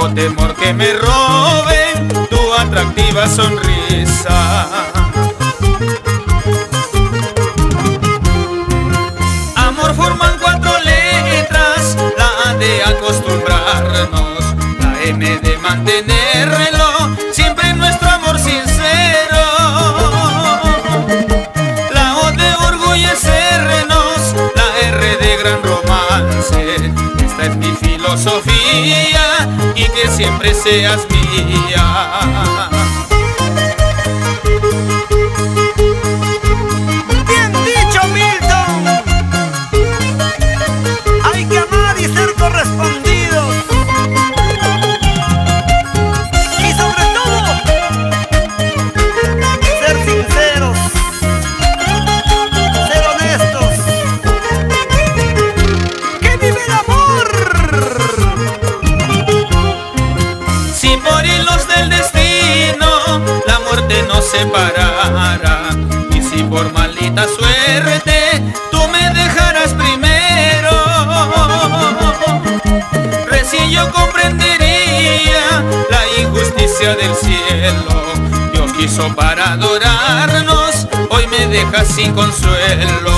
tengo temor que me roben tu atractiva sonrisa. Amor forman 4 letras, la A de acostumbrarnos, la M de mantenerlo siempre nuestro amor sincero, la O de orgullecernos, la R de gran romance. Esta es mi filosofía y que siempre seas mía. Bien dicho, Milton. Hay que amar y ser correspondidos. Y sobre todo, ser sinceros, ser honestos. ¡Que vive el amor! Si por hilos del destino la muerte nos separara, y si por maldita suerte tú me dejaras primero, recién yo comprendería la injusticia del cielo. Dios quiso para adorarnos, hoy me dejas sin consuelo.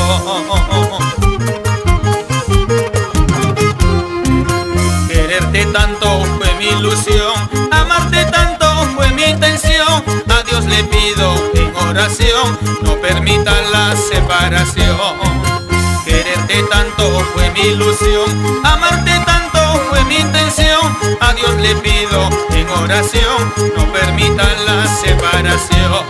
Quererte tanto fue mi ilusión, amarte tanto fue mi intención. A Dios le pido en oración, no permita la separación. Quererte tanto fue mi ilusión, amarte tanto fue mi intención. A Dios le pido en oración, no permita la separación.